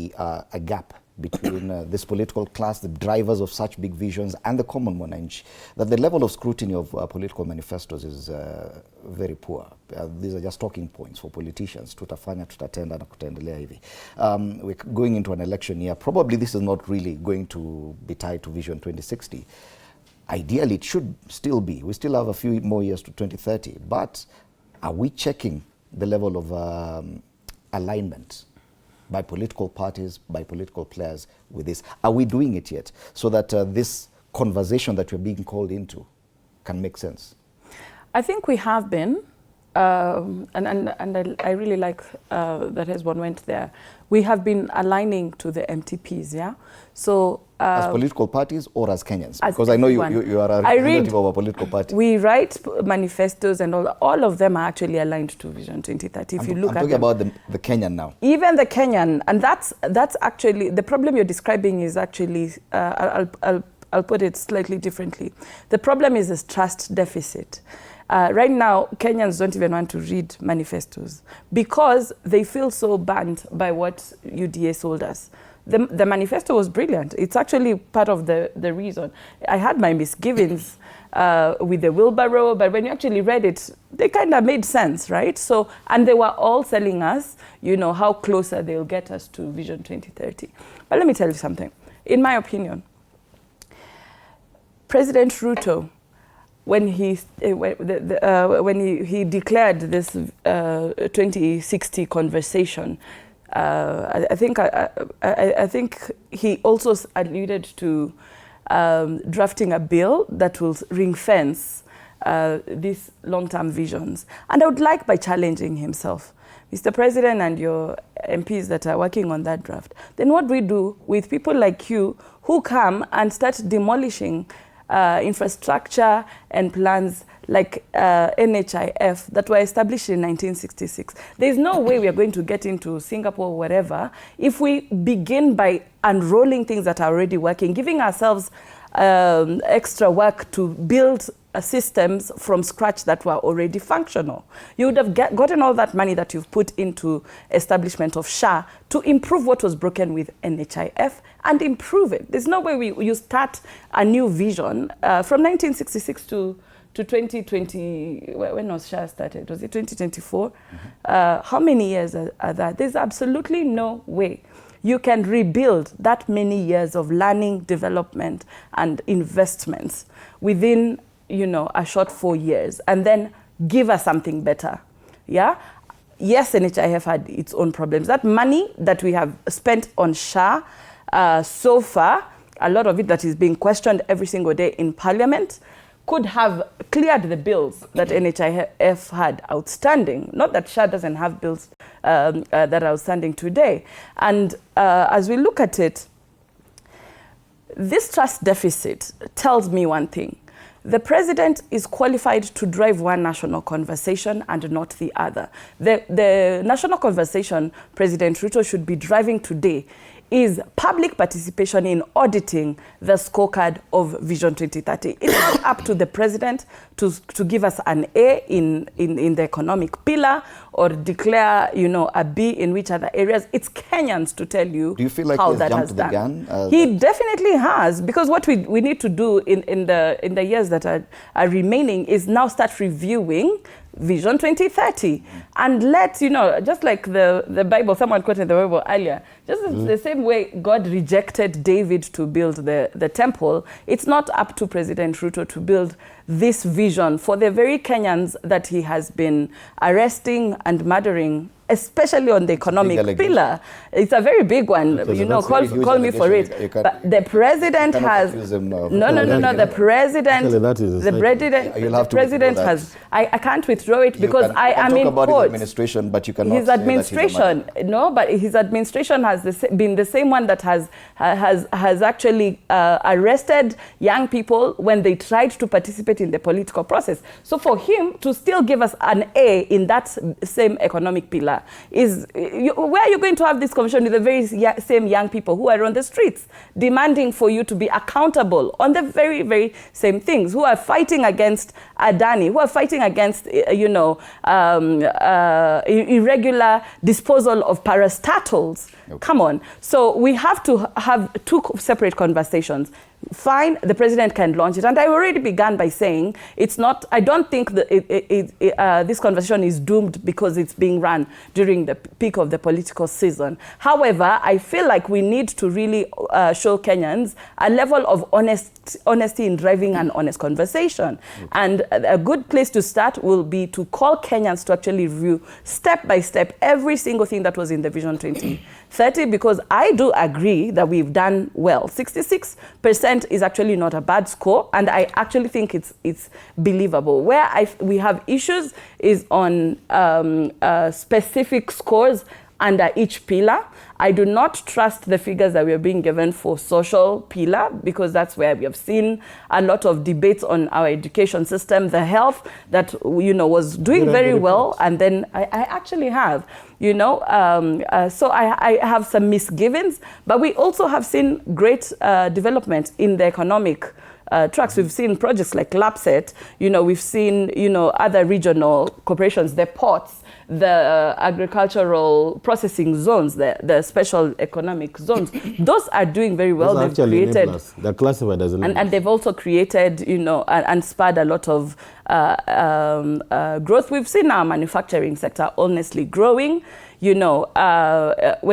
be a gap between this political class, the drivers of such big visions, and the common mwananchi, that the level of scrutiny of political manifestos is very poor. These are just talking points for politicians. Tutafanya, tutatenda, na kutaendelea hivi. We're going into an election year. Probably this is not really going to be tied to Vision 2060. Ideally, it should still be. We still have a few more years to 2030. But are we checking the level of alignment by political parties, by political players with this? Are we doing it yet so that this conversation that we're being called into can make sense? I think we have been, and I really like that Hezbon went there. We have been aligning to the MTPs, yeah? So as political parties or as Kenyans? Because I know you are a representative of a political party. We write manifestos and all of them are actually aligned to Vision 2030. If you look at I'm talking about the Kenyan now. Even the Kenyan, and that's actually, the problem you're describing is actually, I'll put it slightly differently. The problem is this trust deficit. Right now, Kenyans don't even want to read manifestos because they feel so burnt by what UDA sold us. The manifesto was brilliant. It's actually part of the reason. I had my misgivings with the wheelbarrow, but when you actually read it, they kind of made sense, right? So, and they were all telling us, you know, how closer they'll get us to Vision 2030. But let me tell you something. In my opinion, President Ruto, when he declared this 2060 conversation, I think he also alluded to drafting a bill that will ring fence these long-term visions. And I would like by challenging himself, Mr. President and your MPs that are working on that draft, then what do we do with people like you who come and start demolishing infrastructure and plans like NHIF that were established in 1966. There's no way we are going to get into Singapore or wherever if we begin by unrolling things that are already working, giving ourselves extra work to build systems from scratch that were already functional. You would have gotten all that money that you've put into establishment of SHA to improve what was broken with NHIF and improve it. There's no way you start a new vision from 1966 to 2020, when was SHA started? Was it 2024? Mm-hmm. How many years are that? There's absolutely no way you can rebuild that many years of learning, development, and investments within, you know, a short 4 years, and then give us something better. Yeah? Yes, NHIF had its own problems. That money that we have spent on SHA so far, a lot of it that is being questioned every single day in Parliament, could have cleared the bills that NHIF had outstanding. Not that SHA doesn't have bills that are outstanding today. And as we look at it, this trust deficit tells me one thing. The president is qualified to drive one national conversation and not the other. The national conversation President Ruto should be driving today is public participation in auditing the scorecard of Vision 2030. It's not up to the president to give us an A in the economic pillar or declare, you know, a B in which other areas. It's Kenyans to tell you. Do you feel like how he's that jumped has the done. gun? He definitely has, because what we need to do in the years that are remaining is now start reviewing Vision 2030 and let, you know, just like the Bible, someone quoted the Bible earlier, just the same way God rejected David to build the temple, it's not up to President Ruto to build this vision for the very Kenyans that he has been arresting and murdering, especially on the economic pillar. It's a very big one, you know, call me for it. But the president has, the president has, I can't withdraw it because I am in court. His administration, but you cannot his administration, no, but his administration has been the same one that has actually arrested young people when they tried to participate participate in the political process. So for him to still give us an A in that same economic pillar is, where are you going to have this conversation with the very same young people who are on the streets demanding for you to be accountable on the very, very same things, who are fighting against Adani, who are fighting against, irregular disposal of parastatals. Okay. Come on. So we have to have two separate conversations. Fine, the president can launch it. And I already began by saying it's not, I don't think that this conversation is doomed because it's being run during the peak of the political season. However, I feel like we need to really show Kenyans a level of honesty in driving an honest conversation. Okay. And a good place to start will be to call Kenyans to actually review step by step every single thing that was in the Vision 2030, because I do agree that we've done well. 66% is actually not a bad score, and I actually think it's believable. Where we have issues is on specific scores under each pillar. I do not trust the figures that we are being given for social pillar, because that's where we have seen a lot of debates on our education system, the health that was doing very well, and then I actually have, so I have some misgivings, but we also have seen great development in the economic tracks. We've seen projects like LAPSET, we've seen, other regional corporations, the ports, the agricultural processing zones, the special economic zones. Those are doing very well. They've created, they're classified as and they've also created, and spurred a lot of growth. We've seen our manufacturing sector honestly growing. When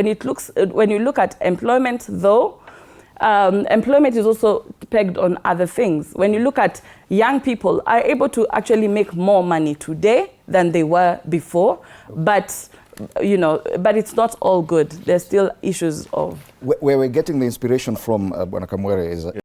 you look at employment, though, employment is also pegged on other things. When you look at young people are able to actually make more money today than they were before, but it's not all good. There's still issues of... Where we're getting the inspiration from, Bwana Kamwere, is